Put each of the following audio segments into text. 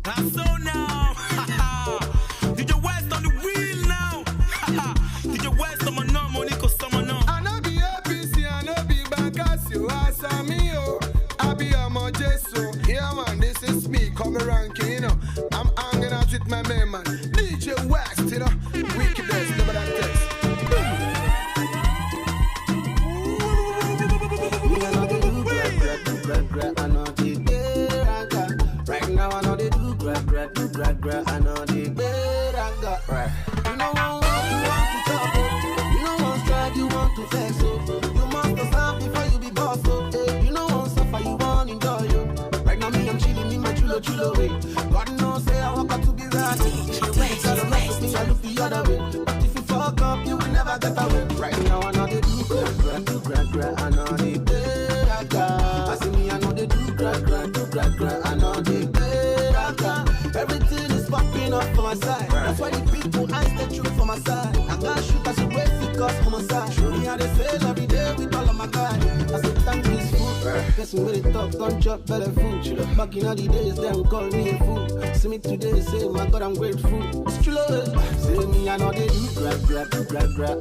That's so now. DJ West on the wheel now. DJ West on my no money cause someone know. I know be APC, I know be Bankers, you ask me, oh. I be a Mojeso. Yeah, man, this is me, come ranking, you know. I'm hanging out with my man, DJ West, you know. Wickedest, never that text. I know the better. Right now I know they do gra. I know the better. Right. You know what you want to talk, oh. You know what's tried, you want to flex, oh. You must stop before you be boss, oh. Hey, you know what's suffer, you want enjoy, oh. Right now me I'm chilling in my chulo way. God knows say I walk out to be right. I look the other way. But if you fuck up, you will never get away. Right now I know they do gra. I know the better. I see me, I know they do gra. I know they better. Everything is popping up for my side. That's why the people eyes the truth for my side. I can't shoot as a way because homicide. Show me how they fail every day with all of my guys. I say thank you, food. Guessing where they talk, don't chop better food. Should have back in all the days, them call me a fool. See me today, say my God, I'm grateful. It's true, say me, I know they do gra.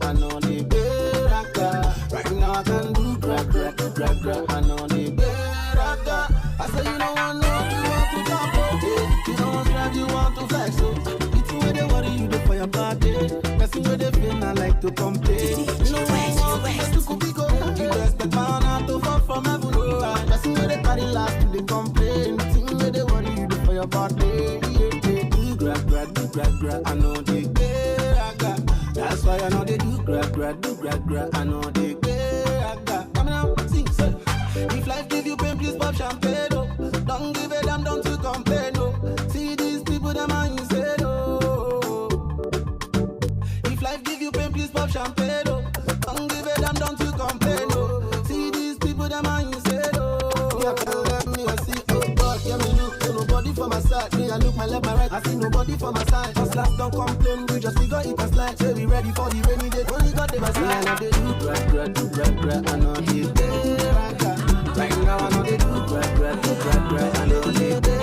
I know they better. Right now I can do gra. I know they better. I say you don't want you want to talk, okay. You don't want to you want to flex, so it's where they worry you do for your body. Person where they feel I like to complain. You know what to could be good. You expect man to fall from heaven, oh. Person where they carry last to the complain. Thing where they worry you do for your body. Do gra. I know they better. That's why I know they do gra. I know they better. Come now, sing, say. If life give you pain, please pop champagne, oh. Don't give a damn, don't you complain, oh. See these people, them and you say, oh. If life give you pain, please pop champagne, oh. Don't give a damn, don't you complain, oh. See these people, them and you say, oh. Yeah, let me see, oh God, yeah, me look, oh, nobody for my side. Me, I look my left, my right, I see nobody for my side. Just last, don't complain, we just figure it and slide. Say we ready for the rainy day, only God, they my side. I know they do gra. I know they better. Right now I know they do gra. I know they better.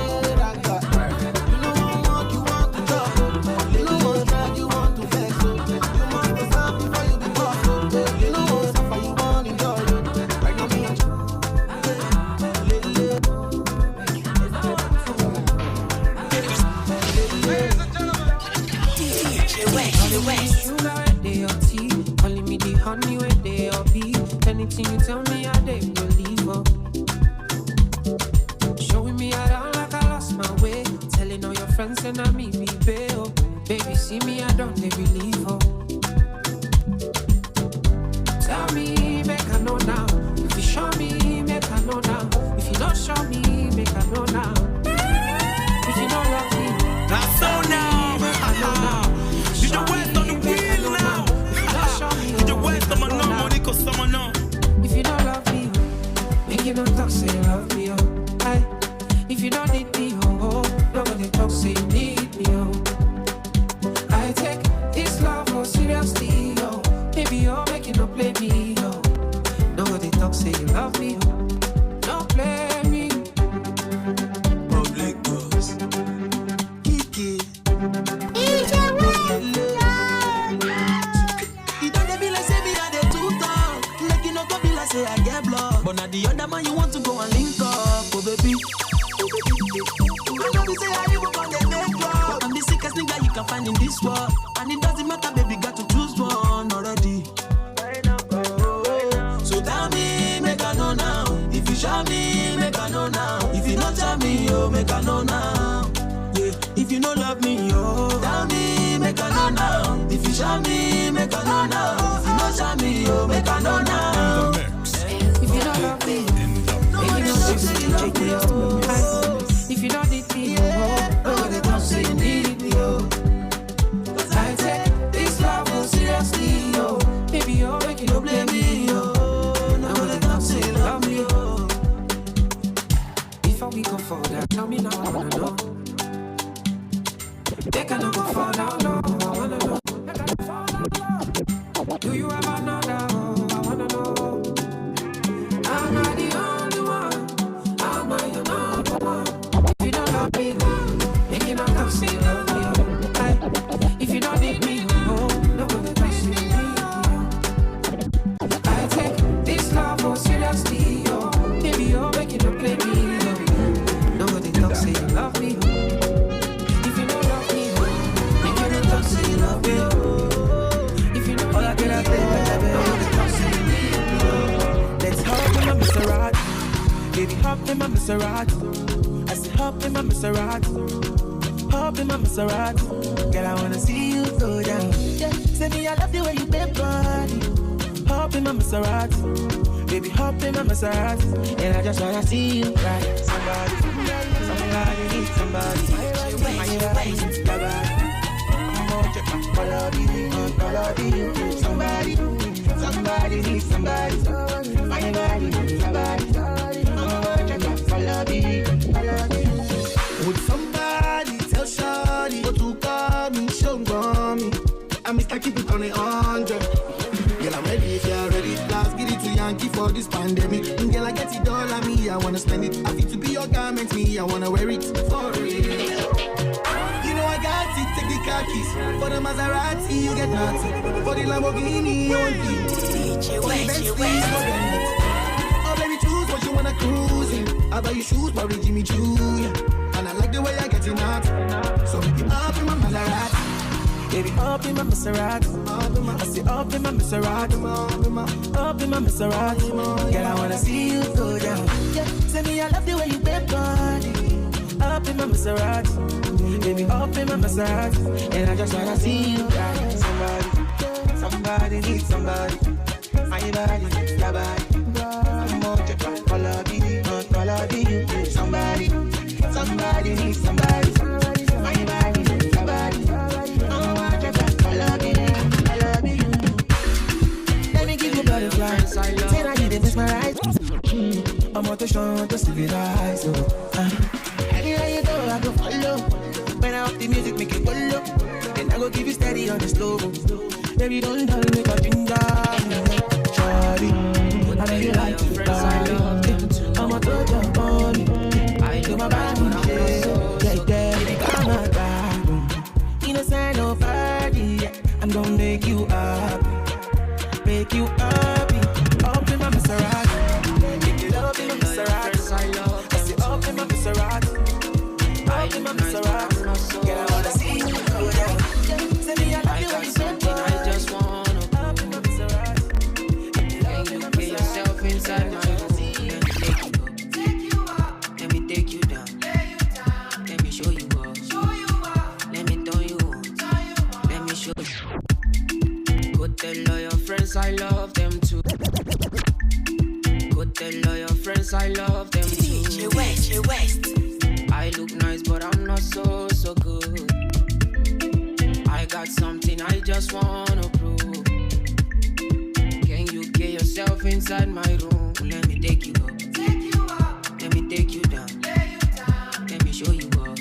You know what you want to talk, you know what's drag, you want to flex, you must stop before you be boss, you know what's suffer, you want to enjoy, right now me and DJ West. Sugar where they your tea, calling me the honey where they your bee. Anything you tell me, I dey believe up. Showing me around like I lost my way, telling all your friends and I me be bail. Baby, see me, I don't they believe up. Tell me, make I know now. If you show me, make I know now. If you don't show me, make I know now. If you don't love me, That's so now. make I know now. DJ West on the wheel now. DJ West on my no money cause someone know. If you don't love me, make you don't talk, say you love me, oh. Aye. If you don't need me, oh, nobody talk, say you need me, oh. I take this love oh seriously, oh. Maybe you're making no play me, oh. Nobody talk, say you love me, oh. Don't play me. Public buzz. Kiki. Say I get blocked, but now the other man you want to go and link up, oh baby. I know we say I even on the make love. I'm the sickest nigga you can find in this world, and it doesn't matter, baby, got to choose one already. So tell me, make I know now. If you show me, make I know now. If you not tell me, oh, make I know now. Yeah, if you don't love me, oh, tell me, make I know now. If you show me, make I know now. If you not show me, oh, make I know now. If you don't love me, make you don't say you love me, oh. If you don't need me, oh, nobody talk, say you need me, oh. I take this love oh seriously, oh. Baby, you're making no blame me, oh. Nobody talk, say you love me, oh. Before we go further, tell me now, I wanna know. They cannot go far down, no, I wanna know. Do you ever know that, oh, I wanna know. Am I the only one? Am I your number one? If you don't love me, baby, oh. Nobody talk say you love me, oh. If you don't love me, oh, make you don't talk say you love me, oh. If you don't all I get out there, nobody talk say you need me, oh. Let's hop in my Maserati, baby, hop in my Maserati. I say hop in my Maserati, hop in my Maserati. Girl, I wanna see you go down. Yeah, say me I love the way you bend body. Hop in my Maserati, baby, hop in my Maserati. And I just wanna see you ride. Somebody needs somebody. Somebody needs somebody. Would somebody tell Shawty what to call me, show me? I Mr. Keep it on 100. Girl, I'm ready if you're ready. Last get it to Yankee for this pandemic. Girl, I get it all on me, I wanna spend it. I fit to be your garment, me, I wanna wear it for real. You know I got it, take the car keys. For the Maserati, you get nothing. For the Lamborghini, only. For the Bentley, oh baby, choose what you wanna cruise in. I buy you shoes, probably Jimmy Choo, yeah. And I like the way I get it out. So make it up in my Maserati. Baby, up in my Maserati. I say up in my Maserati. Up in my Maserati. Girl, I wanna see you go down. Yeah, say me I love the way you bend body. Up in my Maserati. Baby, up in my Maserati. And I just wanna see you ride. Somebody needs somebody. My body, your body. I'm on the track, follow you. Somebody needs somebody. My body, your body. Let me give you butterflies. Say I need to mesmerize. I'm on the show to civilize. Anywhere you go, I go follow. When I up the music, make it follow. And I go give you steady on the slow. Baby, don't tell me what you got. Shawty, I know you like it. I'm a touch on it. I do my body. Yeah, come my back. Innocent, nobody. I'm gonna make you happy. Up in my Maserati. Make it up in my Maserati. I say up in my Maserati. Up in my Maserati. Girl, I wanna see you go down. Say me I love you when you say I just wanna up in my Maserati. can you get yourself inside my room? Let me take you down. Let me show you up. Let me turn you on. Let me show you. Go tell all your friends I love them too. Go tell all your friends I love them too. DJ West. I look nice, but I'm not so good. I got something I just wanna prove. Can you get yourself inside my room? Let me take you up. Let me take you down. Let me show you up.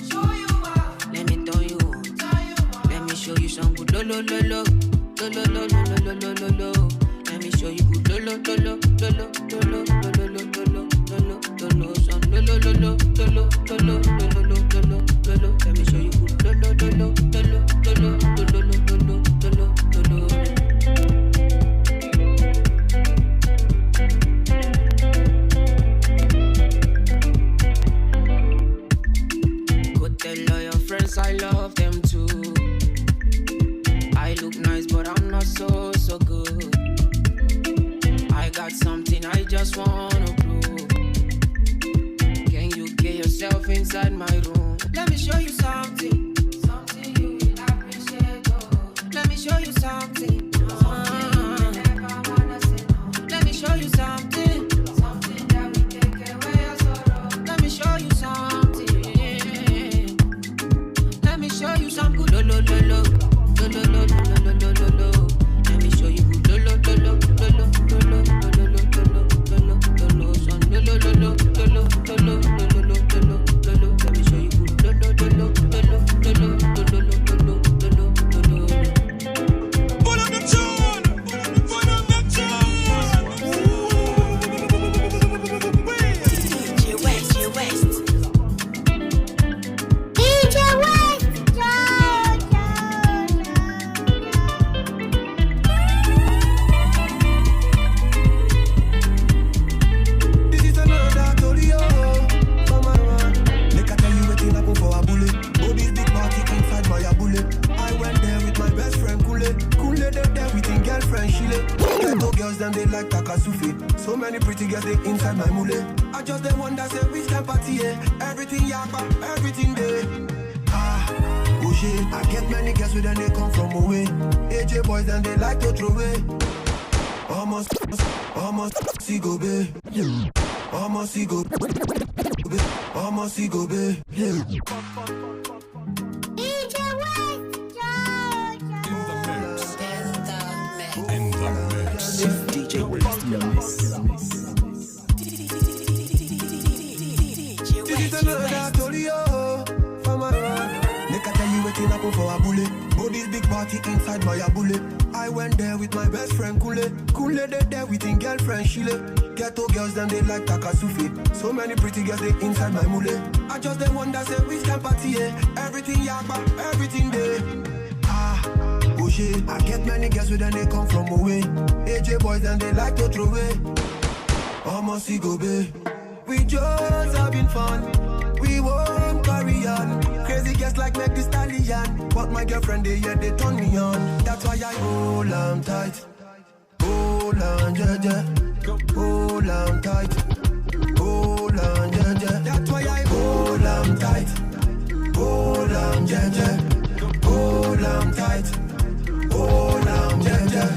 Let me turn you on. Let me show you some good lo lo lo lo lo lo lo lo lo lo lo. Let me show you good lo lo lo lo lo lo lo lo lo lo lo lo lo some lo lo lo lo lo lo lo lo lo lo lo. Let me show you good lo lo lo lo lo lo lo lo lo lo lo lo. Go tell all your friends I love them too. I look nice, but I'm not so good. I got something I just wanna prove. Can you get yourself inside my room? Let me show you something. Something you will appreciate. Oh. Let me show you something. Let me show you something. Something that will take away your sorrow. Let me show you something. Let me show you some good lo lo lo lo lo lo lo lo lo lo lo. Let me show you good lo lo lo lo lo lo lo lo lo lo lo lo lo son lo lo lo lo lo lo lo lo lo lo lo. Let me show you good lo lo lo lo lo lo lo lo lo lo lo lo lo. So many pretty girls they inside my mule. I just the one that say which can party, yeah. Everything yakba, everything there. Oh shit, I get many girls with them they come from away. AJ boys and they like to throw away. Almost see go be. Almost see go be. Almost see go be. DJ West in the mix. This is another story, oh, from my man. Make I tell you waiting up for a bullet. Oh, this big party inside my bullet. I went there with my best friend Kule. Kule they there with his girlfriend Shile. Ghetto girls then they like Takasufi. So many pretty girls they inside my mule. I just the one that say which can party, yeah. Everything yakba, everything there. Oh shit, I get many girls with them they come from away. AJ boys and they like to throw away. Almost see go be. We just having fun. We won't carry on. Crazy girls like make the stallion. But my girlfriend they they turn me on. That's why I hold on tight. Hold on, yeah. Hold on tight. Hold on, yeah. That's why I hold on tight. Hold on, yeah. Hold on tight. Hold on, yeah.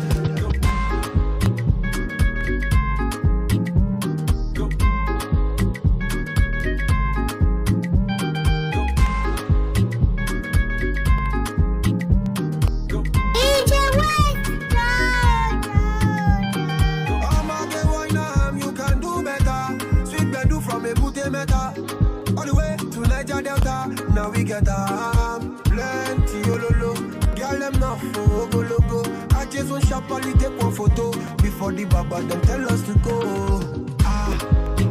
All the way to Niger Delta, now we get plenty ololo. Girl them now for go logo. I just want sharply take one photo before the baba them tell us to go.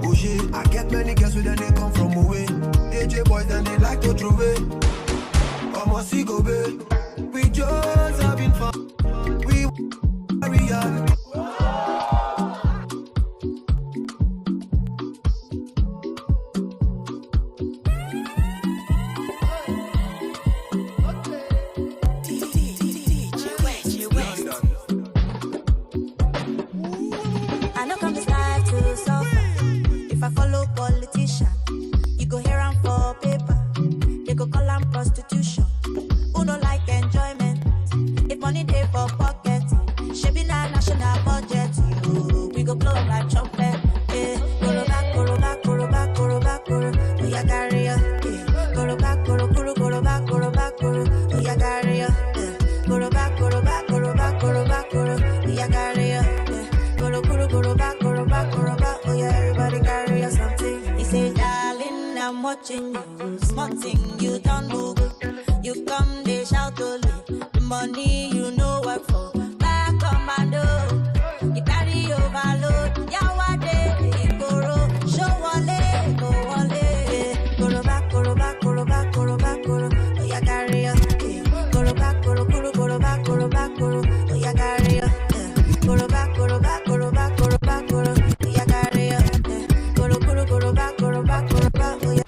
Oh shit, I get many girls with them they come from away. AJ boys and they like to throw away. Almost see go be. We just having fun. We carry on. Watching you, smarting, you don't move. You come, they shout only. The money you know work for. Back commando, you carry overload. Yawade, Igoro, show wale, go wale. Go back, go back, go back, go back, go. Oh, ya carry up. Go back, go back, go back, go back, go. Oh, ya carry up. Go back, go back, go back, go back, go. Oh, ya carry up. Go back, go back, go back. Oh, ya.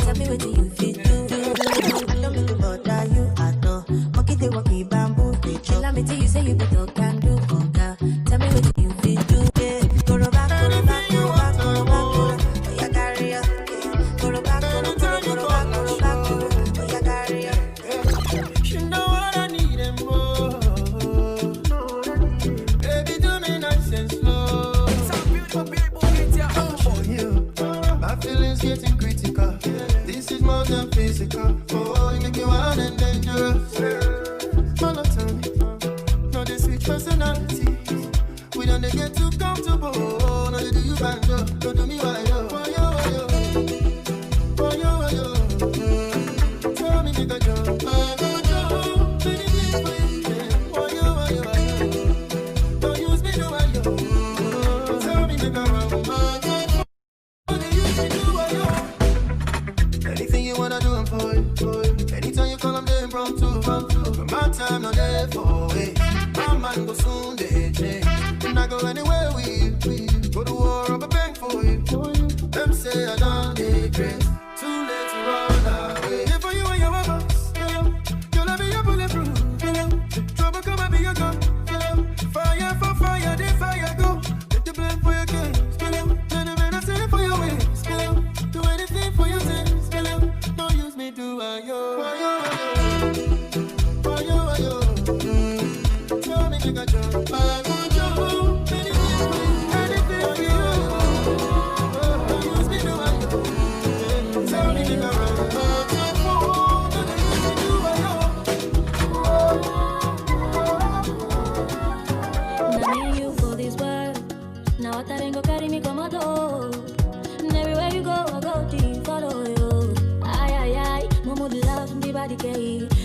Tell me what do you feel do? I don't mean to bother you at all. Monkey they walkie bamboo. Chill me till you say you be dog can do. Tell me what do you feel do? Go back, go back, go back, go back, go. Oh ya carry up. Go back, go back, go back, go back, go. Oh ya carry up. You know what I need and more. Baby, do me nice and slow. Some beautiful people with your For you, my feelings getting critical. This is more than physical. Oh, you make me wild and dangerous. Monotony, no they switch personality. We don't they get too comfortable. No they do you bad, don't do me why yo. Why yo, why yo, why yo, why yo. Tell me make a joke. I go joke, baby, please. Why yo, why yo, why yo. Don't use me, do why yo. Tell me make a wrong. Anything you wanna do, I'm for you. Anytime you call, I'm there impromptu. But my time not there for it. My man go soon, they change. And I go anywhere with you. Go to war, rubber bank for you. Them say I don't need grace. Too late to run away. Yeah, for you and your boss. Yeah,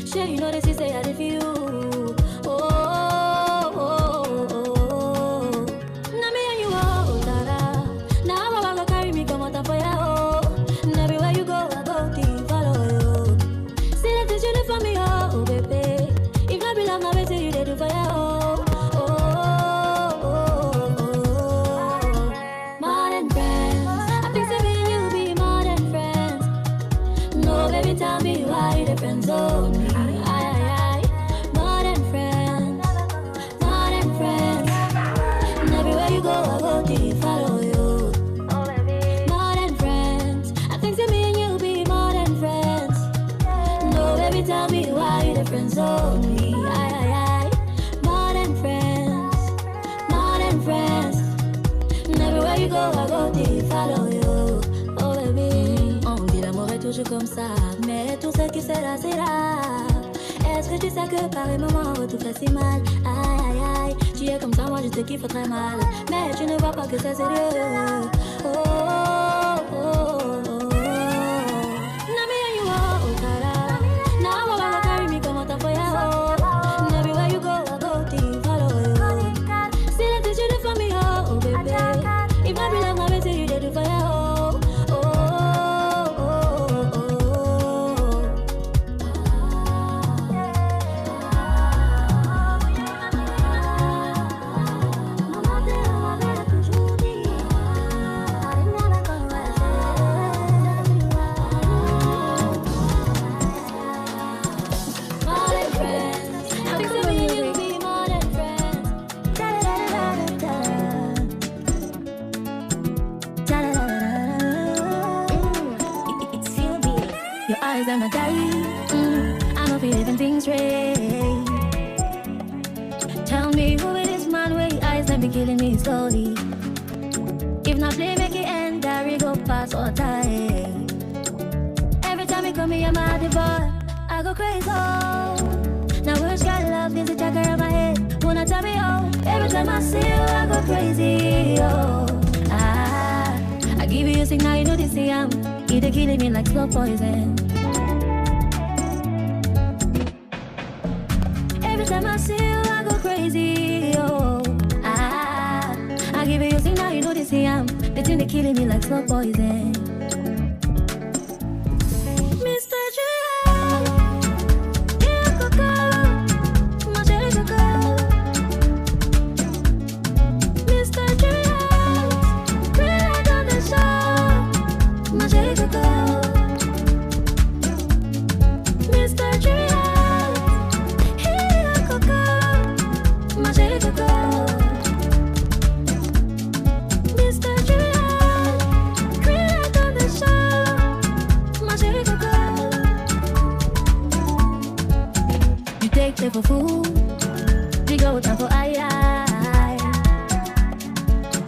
Sure, you know this is say I did for you. Now me and you oh, da-da. Now I go carry me come out for you. And everywhere you go, I go to follow you. See that you do for me, oh baby. If not be love, now wait till you do for you. More than friends, I think so me and you be more than friends. No, baby, tell me why you the friend zone me. More than friends, more than friends. And everywhere you go, I go to follow you. More than friends, I think to me and you be more than friends. No, baby, tell me why you the friend zone me. More than friends, more than friends. And everywhere you go, I go to follow you. Oh baby, on dit l'amour est toujours comme ça, mais tout ce qui sera sera. Est-ce que tu sais que par les moments où tout fait si mal? Aïe aïe aïe, tu es comme ça, moi je te kiffe très mal. Mais tu ne vois pas que c'est sérieux. Oh oh oh oh. Now me and you oh cara. Now I wanna carry me come out for you. And everywhere you go, I go to follow you. See that you do for me oh baby. If I be love, now wait till you do for you. I'm a I know if you're living things right. Tell me who it is, man, where your eyes let me killing me slowly. If not play, make it end, there go pass all time. Every time you come here, I'm at the bar, I go crazy. Now where's got love, there's a jacker on my head. Wanna tell me oh, every time I see you, I go crazy. Oh, I give you a signal, you know this I'm either killing me like slow poison. Every time I see you, I go crazy. Oh, I give you a signal, you know this I'm the thing that killing me like slow poison. Mr. J, yeah, Coco, my jelly Coco. Mr. J, right on the show, my jelly Coco. Mr. J, yeah, Coco, my jelly Coco. Mr. J, right on the show, my jelly Coco. You take me for food, we go down for aye.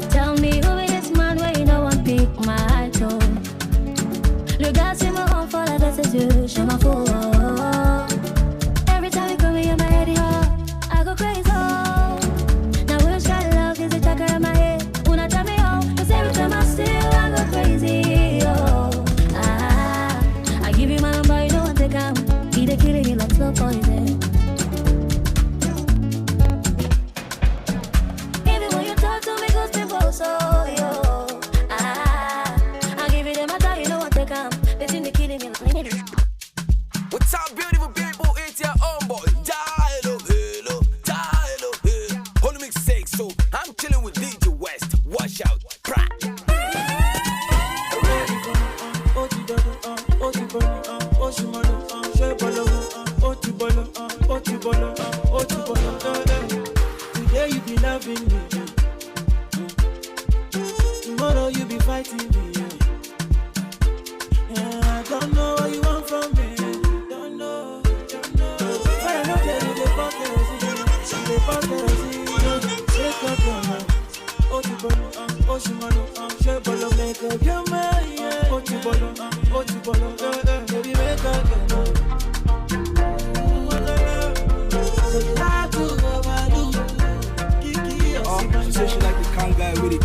Tell me who it is, man, where you know one pick my toe. Le gars, c'est mon enfant, la baisse ses yeux, je m'en fous. Every time you come in my head, I go crazy. Now where's got love, is it jacker in my head? Una tell me oh, cause every time I see you, I go crazy. Oh, I give you my number, you don't want to come. Either killing me like slow poison. Even when you talk to me, cause people so yo. I give you them, I tell you don't want to come. They think they're killing me like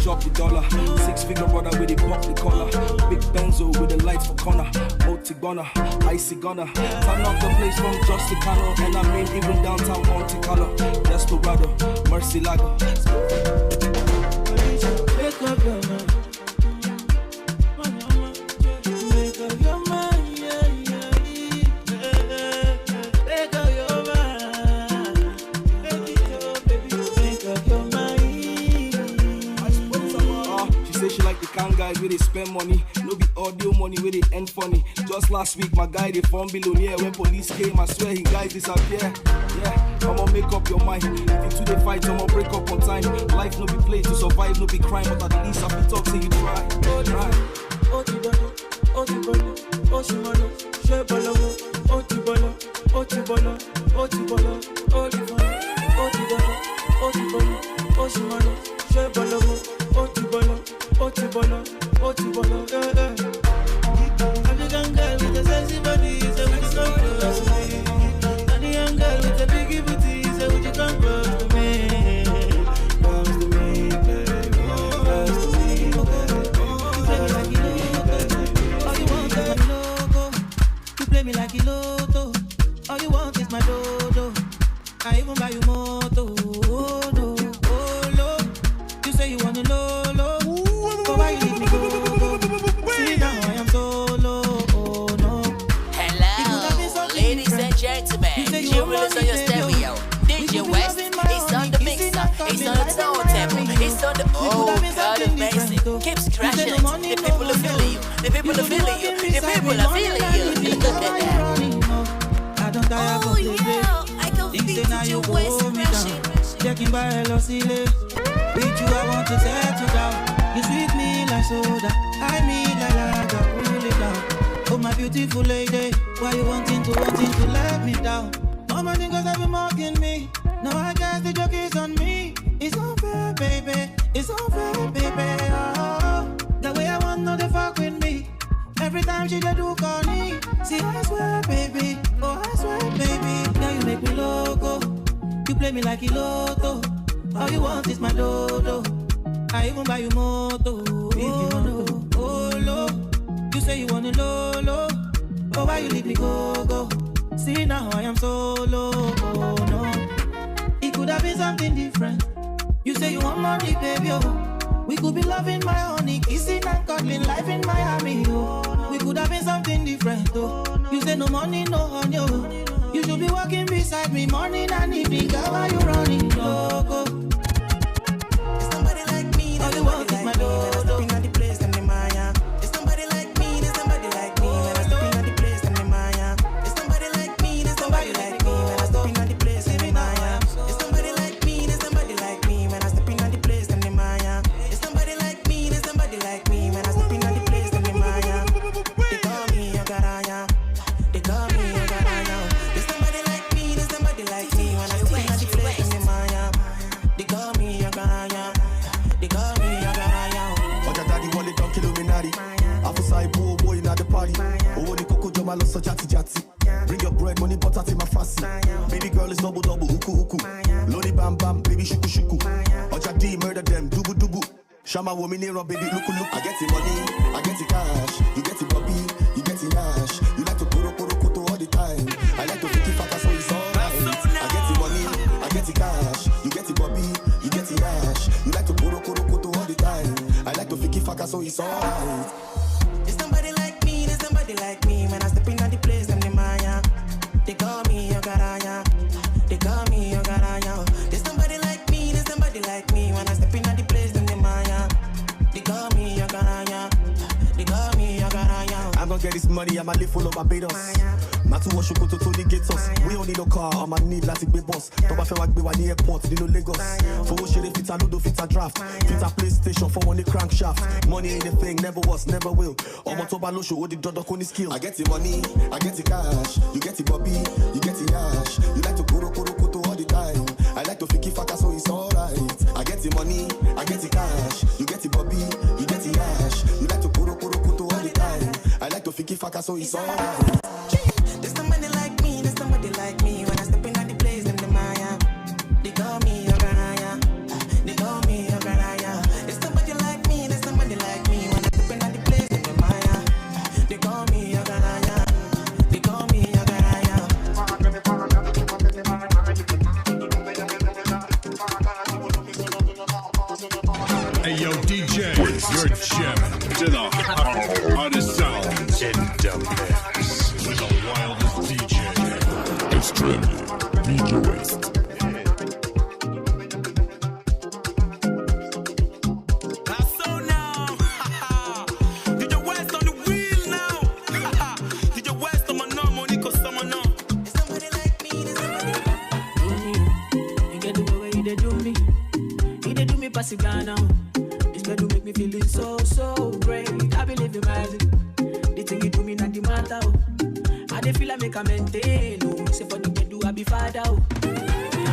drop the dollar. 6-figure brother with the pop the collar. Big Benzo with the lights for corner. Multi gunner, icy gunner. Turn up the place from Justicano. And I mean even downtown Monte Carlo. Desperado, Mercy Lago. Wake up your mind. Wake up your mind, yeah, yeah. Wake up your mind. Make it up, baby. Wake up your mind. She say she like the kind guys where they spend money. No be audio money where they end funny. Just last week my guy they form billionaire. When police came I swear he guys disappear. Yeah, I'ma make up your mind. If you two they fight, I'ma break up on time. Life no be play to survive, no be crime. But at least I be talk till you try. Try. Otibolo, Otibolo, Osimolo, Shebologo, Otibolo, Otibolo, Otibolo, Olifolo, Otibolo, Otibolo, Osimolo, Shebologo, Otibolo, Otibolo, Otibolo, African girl with a sexy body, so we can come close to me. And the young girl with a big booty, so we can come close to me. Close to me, baby, close to me, play me like a loco. All you want is my dodo. I even buy you moto. Oh no, oh no. You say you want a lolo. So why you leave me go? See now I am solo. Oh no. Hello, ladies and gentlemen. Jewelers on your stereo. DJ West, it's on the mixer. It's on the turntable. It's on the God amazing. Keeps crashing it. The people are feeling you. The people are feeling you. The people are feeling you. Oh yeah, I can feel DJ West crashing. Checking by hello silly. With you I want to settle down. You sweet me like soda. I mean like lager. Pull it down. Oh my beautiful lady, why you wanting to let me down? All my niggas have been mocking me. Now I guess the joke is on me. It's unfair, baby. It's unfair, baby. Oh, the way I want no they fuck with me. Every time she do call me. See I swear, baby. Oh I swear, baby. Now you make me loco. You play me like a lotto. All you want is my dodo. I even buy you moto. Oh no, oh no. You say you want a lolo. Oh why you leave me go? See now I am solo. Oh no. It could have been something different. You say you want money, baby, oh. We could be loving my honey, kissing and cuddling, life in Miami, oh. We could have been something different, oh. You say no money, no honey, oh. You should be walking beside me morning and evening, girl, why you running, loco? It's somebody like me, all you want is my dodo. Stepping at the place, and the Maya. It's somebody like me, there's somebody like me. When I stepping at the place, and the Maya. It's somebody like me, there's somebody like me. When I stepping at the place, and the Maya. It's somebody like me, there's somebody like me. When I stepping at the place, and the Maya. It's somebody like me, there's somebody like me. When I stepping at the place, and the Maya. They call me a garaya. They call me a garaya. There's somebody like me, there's somebody like me. When I stepping at the place, and the Maya. They call me a garaya. They call me a garaya. What your daddy want it down Illuminati. After side boy in at the party. Oh, the cocoa jama lost so jatty. Bring your bread, money, butter, take my fussy. Baby girl is double, uku. Lodi bam, baby shuku. Oja D, murder them, dubu. Shama woman near baby, look. I get the money, I get the cash. You get the Bobby, you get the Nash. You like to puro all the time. I like to think if I can, so it's alright. I get the money, I get the cash. You get the Bobby, you get the Nash. You like to puro all the time. I like to think if I can, so it's alright. It's somebody like me, there's somebody like me. When I step in at the place, I'm the Maya. They call me a garaya. They call me a garaya. There's somebody like me, there's somebody like me. When I step in at the place, I'm the Maya. They call me a garaya. They call me a garaya. I'm gonna get this money, I'ma live full of Barbados. Matu wash go to Tony Gatos. We don't need no car, I'ma need like big boss. Don't buy feel like the airport, you know Lagos. For what shit, fit a Ludo, fit a draft. Fit a PlayStation for money crankshaft. Money ain't a thing, never was, never will. Omo to balo show, the Dodo Koni skill. I get the money, I get the cash. You get the Bobby, you get the Ash. You like to kuro all the time. I like to fiki faka, so it's alright. I get the money, I get the cash. You get the Bobby, you get the Ash. You like to kuro all the time. I like to fiki faka, so it's alright. There's somebody like me, there's somebody like me. When I step in at the place, I'm the Maya. They call me a garaya. They call me a garaya. There's somebody You're jamming to the hottest sounds in the mix with the wildest DJ. It's trendy. DJ West. Now. This girl do make me feeling so great. I believe in magic. The thing you do me not the matter. I dey feel I make a maintain. Say for the girl do I be father.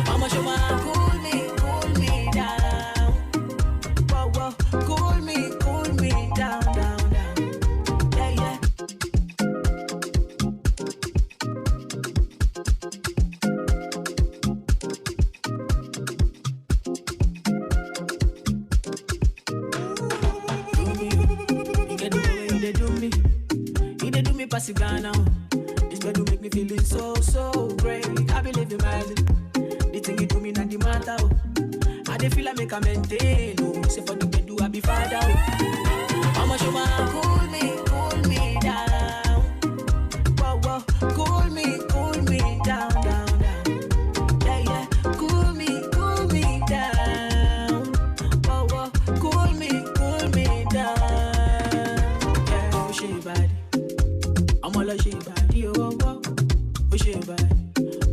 How much you want cool me down. Whoa, cool me down. Yeah. Now. This girl do make me feeling so great. I believe in magic. The thing you do me not the matter. I dey feel I make a maintain. Say for the girl do I be father. How much you want cool me down. Whoa, cool me down. Yeah. Cool me down. Whoa, cool me down. Yeah, she bad. I'm all a she body, oh, she bad.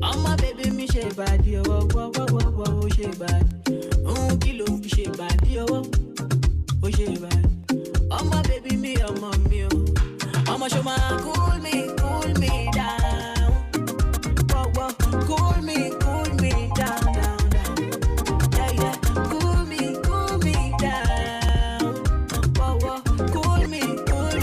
I'm my baby, me she body, oh, she bad. Kilo, she body, oh, she bad. I'm my baby, me, I'm a me, I'm a show my cool me down. Whoa, cool me down. Yeah, cool me down. Whoa, cool me down.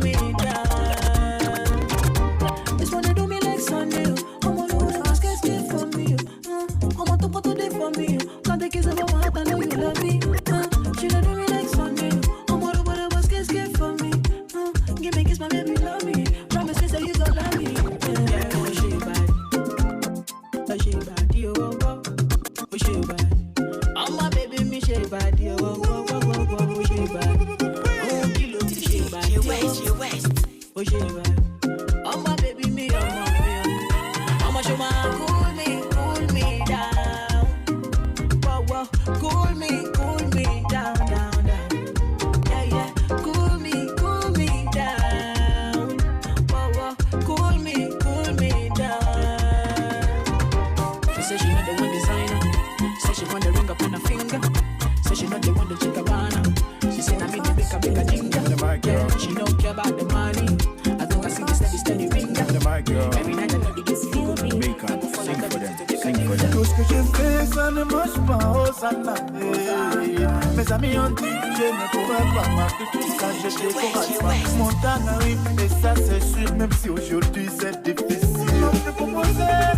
Mes amis ont dit que je ne pourrais pas marquer tout ça, je décourage. Mon temps arrive et ça c'est sûr, même si aujourd'hui c'est difficile. Je te proposais,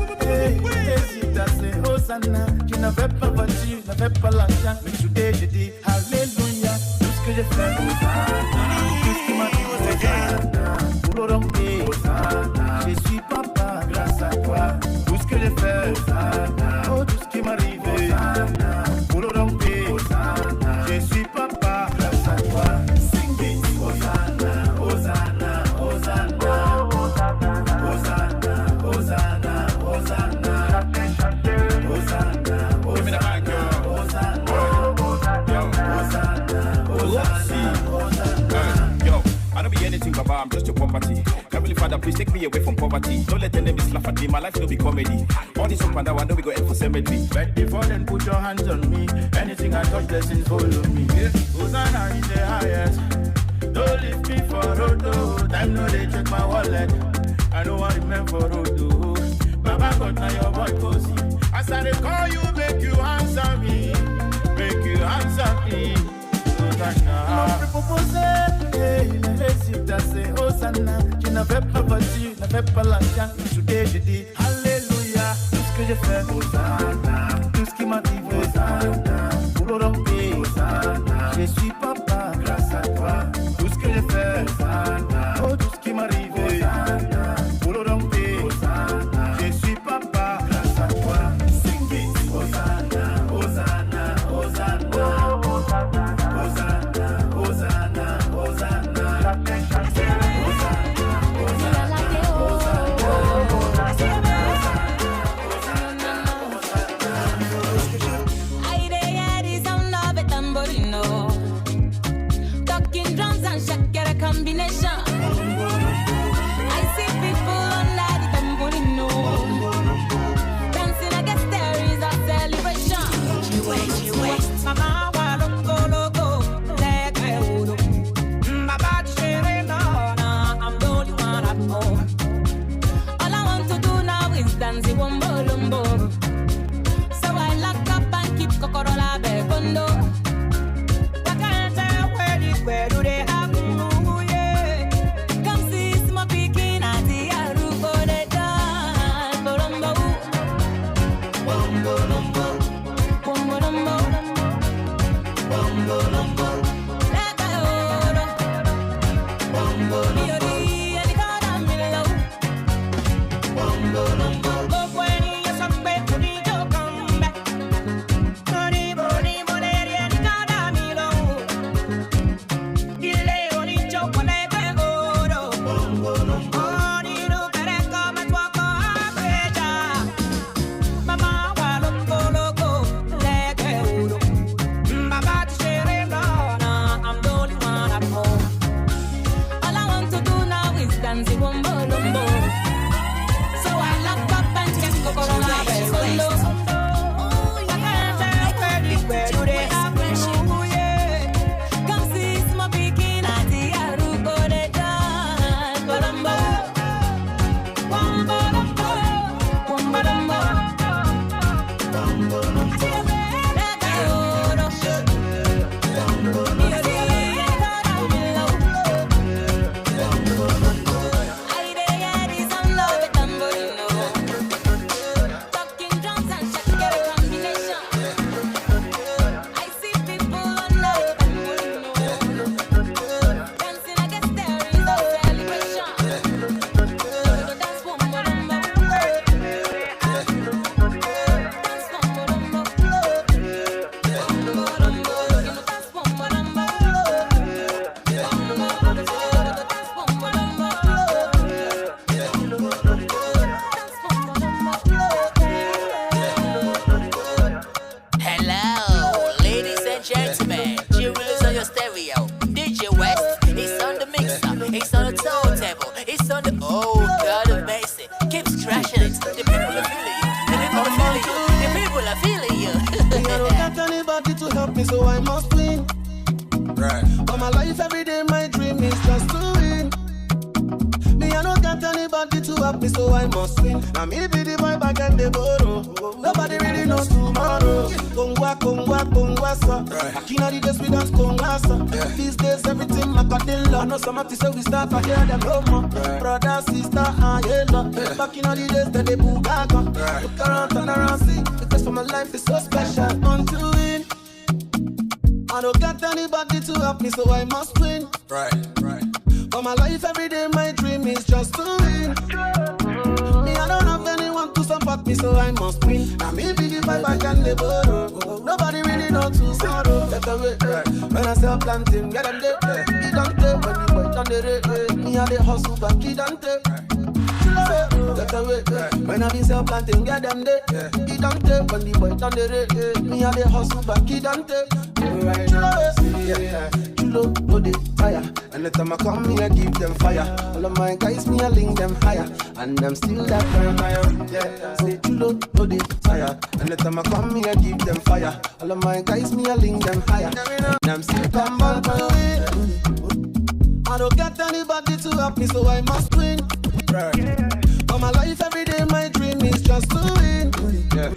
hésitation, Hosanna. Je n'avais pas voiture, n'avais pas l'argent, mais today je dis Alléluia. Tout ce que j'ai fait, Hosanna. Tout ce qui m'a dit, Hosanna. Pour l'orgueil, Hosanna. Je suis papa grâce à toi. Tout ce que j'ai fait, Hosanna. Oh, tout ce qui m'arrive, Hosanna. Pour l'orgueil. Je suis papa grâce à toi. Sing it, Hosanna, Hosanna, Hosanna, Hosanna, Hosanna, Hosanna, Hosanna, give me the mic, girl. Hosanna. Yo, I don't be anything, Baba, I'm just your property. Heavenly Father, please take me away from poverty. Don't let enemies laugh at me, my life will be comedy. All this up and down, I know we go end for cemetery. But before then, put your hands on me. Anything I touch, blessings follow me. Hosanna in the highest. Don't leave me for road. Time no they check my wallet. I know what it meant for road. Baba got now your boy cozy. As I call you, make you answer me. Make you answer me. Hosanna. Mon proposé, il hésite à ces Hosanna. Je n'avais pas voiture, n'avais pas l'argent. Today je dis Alléluia. Tout ce que j'ai fait, Hosanna. Tout ce qui m'arrive, Hosanna. Pour l'orgueil, Hosanna. Je suis papa grâce à toi. Tout ce que j'ai fait, Hosanna. Oh, tout ce qui m'arrive, Hosanna. Pour l'orgueil, Hosanna. Je suis papa grâce à toi. Sing it, Hosanna, Hosanna, Hosanna. Hosanna, Hosanna, Anytime I come here, I give them fire. All of my guys, me, I link them higher. And I'm still that fire. Yeah, say chulo, no they tire. Anytime I come here, I give them fire. All of my guys, me, I link them higher. And I'm still come on for the win. I don't get anybody to help me, so I must win. All my life, every day, my dream is just to win. Yeah.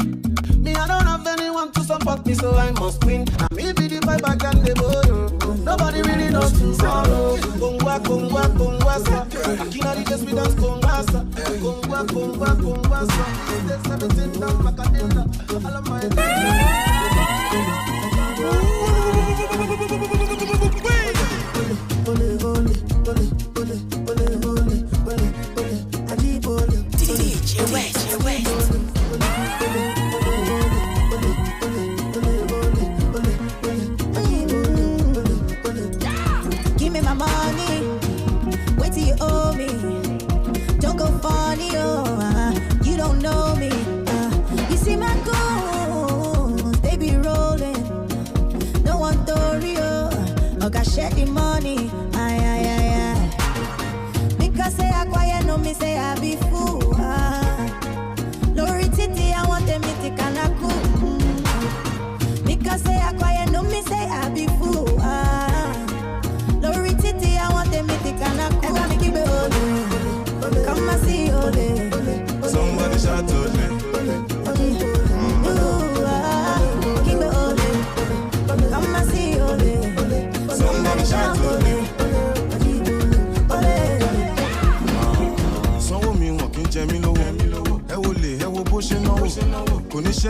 Me, I don't have anyone to support me, so I must win. And me be the vibe, I can the borrow. Nobody really knows tomorrow. Kongwa, kongwa, kongwa, sa. Akina the guest we dance kongwa, sa. Kongwa, kongwa, kongwa, sa. There's 17 down, Macadilla. All of my DJ West. Give me my money, wait till you owe me. Don't go funny, oh, you don't know me. You see my goal,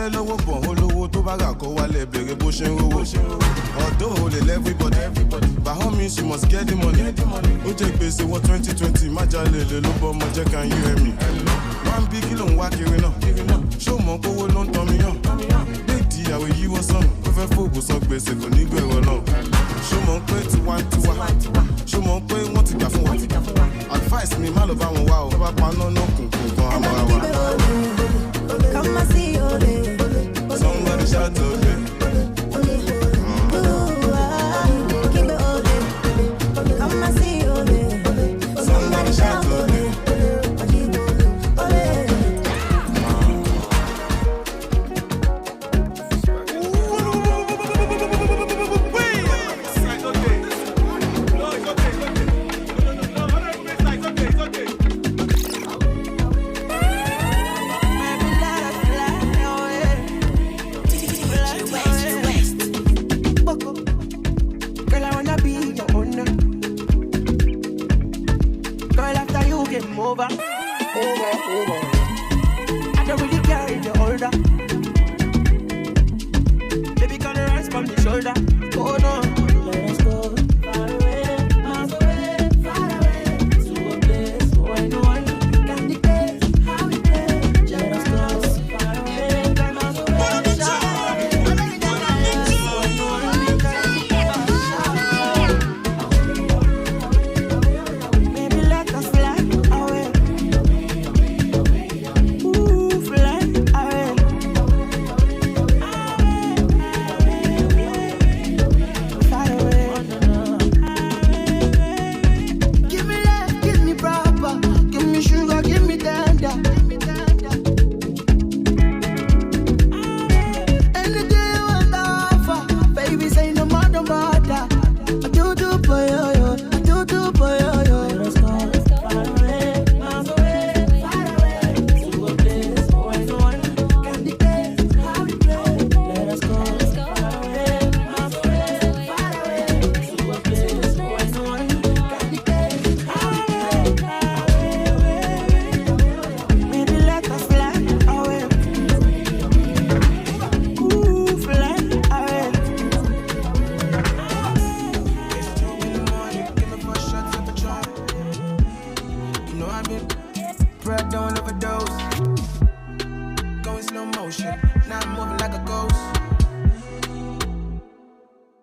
níṣẹ́ lọ́wọ́ pọ̀ olówó tó bá gà kó wálé bèrè bó ṣe ń rówó. Although ó lè everybody, by all means you must get the money. Ó jẹ́ gbèsè wọ 2020, má jalè lè ló bọ́ ọmọ jẹ́ can you hear me? Wọ́n bí kí ló ń wá kiri náà? Ṣé o mọ̀ kówó ló ń tán mi yàn? Déèdì ìyàwó yíwọ́ sọ̀nù, ó fẹ́ fòògùn sọ gbèsè kò ní gbẹ̀rọ náà. Ṣé o mọ̀ pé tiwantiwa? Ṣé o mọ̀ pé wọ́n ti gbà fún wa? Advice mi má lọ bá wọn wá o, tó bá paná náà kùnkùn gan amọ̀ra wa. Come and see ole. Somebody shout ole. Come and see ole. Somebody shout ole. Over. I don't really care if you're older. Baby, can you rise from the shoulder? Oh no. Let us go far away, miles away, far away, to a place where no one can dictate how we play. Let us go far away, miles away, far away, to a place where no one can dictate. Maybe let us fly away.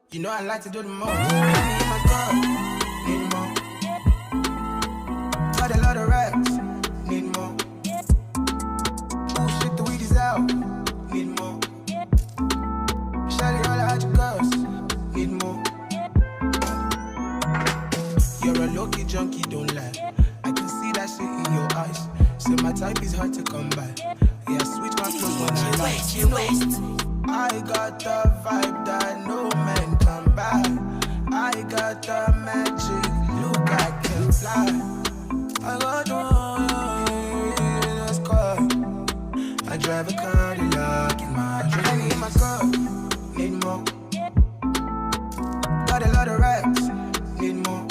You know I like to do the most. Me and my girl need more. Got a lot of racks, need more. Oh shit, the weed is out, need more. Shawty, all I your girls, need more. You're a low-key junkie, don't lie. I can see that shit in your eyes. Say my type is hard to come by. Yeah, switch my clothes when I like. You know, I got the vibe that no man can buy. I got the magic, look, I can fly. I got one car. I drive a Cadillac in my dream. I need my girl, need more. Got a lot of racks, need more.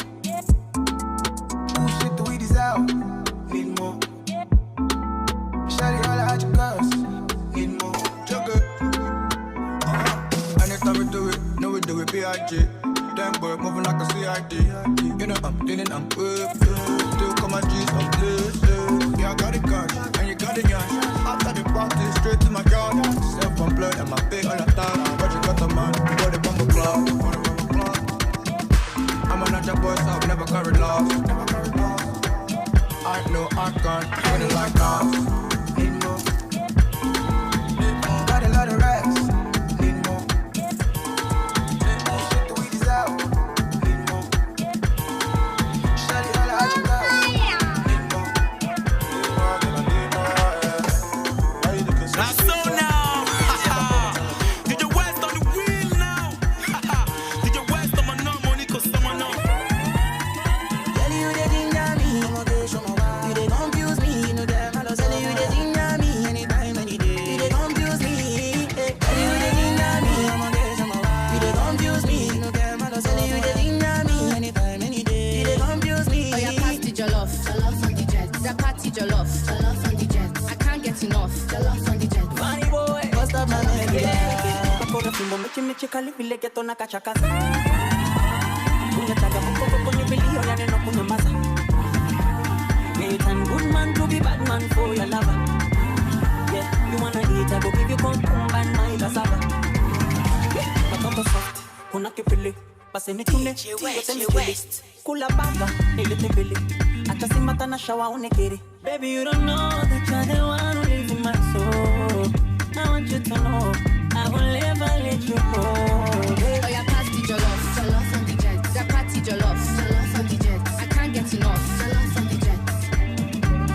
Oh shit, the weed is out, need more. Shawty, all I your girls, need more. Juggle. Anytime we do it, B.I.G. Damn boy, moving like a CID. You know I'm dealing, I'm with still come my G's, I'm blessed. Yeah, I got it cash, and you got it yash. After the party, straight to my yard. Self-employed, and my big all the time. But you got the man, you got the bumper club. I'm a natural boy, so I've never carried loss. I know I can't, when it like off. Need more. Got a lot of racks. You they confuse me, you know them. I'll tell you Akora fimbo mechi kali vile geto na kachakaza. Unataka mkoko kwenye bilio ya neno kunyamaza. May turn good man to be bad man for your lover. Yeah, you wanna eat, I go give you cucumber and my cassava. Yeah, makambo soft, kuna kipili. Basi nitune, yote mkili. Kula banga, nilitembele. Hata simata na shawa unekiri. Baby, you don't know that you're the one who lives in my soul. I want you to know I will never let you go. Oh, yeah, pass the jollof on the jet. That party jollof on the jet. I can't get enough. Jollof on the jet.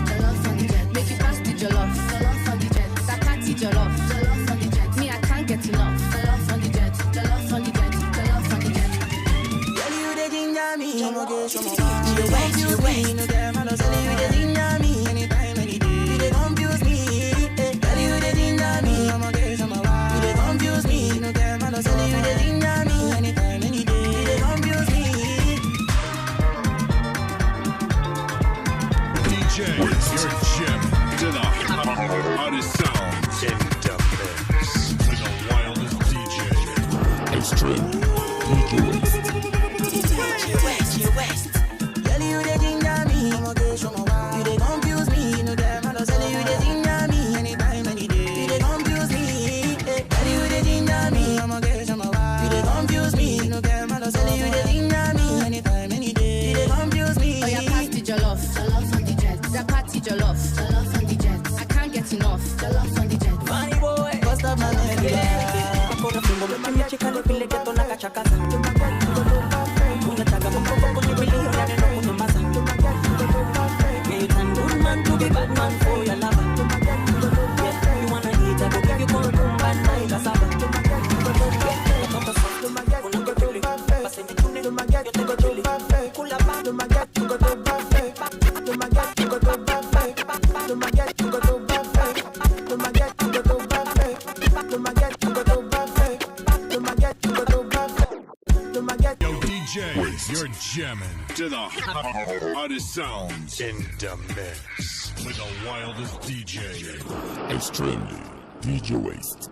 Jollof on the jet. Make you pass the jollof on the jet. That party jollof on the jet. Me, I can't get enough. Jollof on the jet. Jollof on the jet. Jollof on the jet. Girl, you the ginger me. You confuse me. No damn, I don't tell you the ginger me. Anytime, any day. You they confuse me. Girl, you the ginger me. I'm a girl, I'm a wild. You they confuse me. No damn, I don't tell you the ginger me. Anytime, any day. You they confuse me. DJ, you're jamming to the hottest sounds in the mix with the wildest DJ. Extreme DJ West. Girl, you the ginger me. I'm a girl, I'm a wild. You they confuse me. No damn, I don't tell you the ginger me. Anytime, any day. You they confuse me. Girl, you the ginger me. I'm a girl, I'm a wild. You they confuse me. No damn, I don't tell you the ginger me. Anytime, any day. You they confuse me. Oh, yeah, pass the jollof on the jet. That party jollof on the jet. I can't get enough. Jollof on the jet. Funny boy, bust up my leg. Akora fimbo mechi kali vile geto na kachakaza. Unataka mkoko kwenye bilio ya neno kunyamaza. May turn good man to be bad man for your lover. Yeah, you wanna eat, I go give you cucumber and my cassava. Makambo soft, kuna kipili. Basi nitune, yote mkili. Kula banga, Yo, DJ, you're jamming to the hottest sounds in the mix with the wildest DJ. Extremely DJ Waste.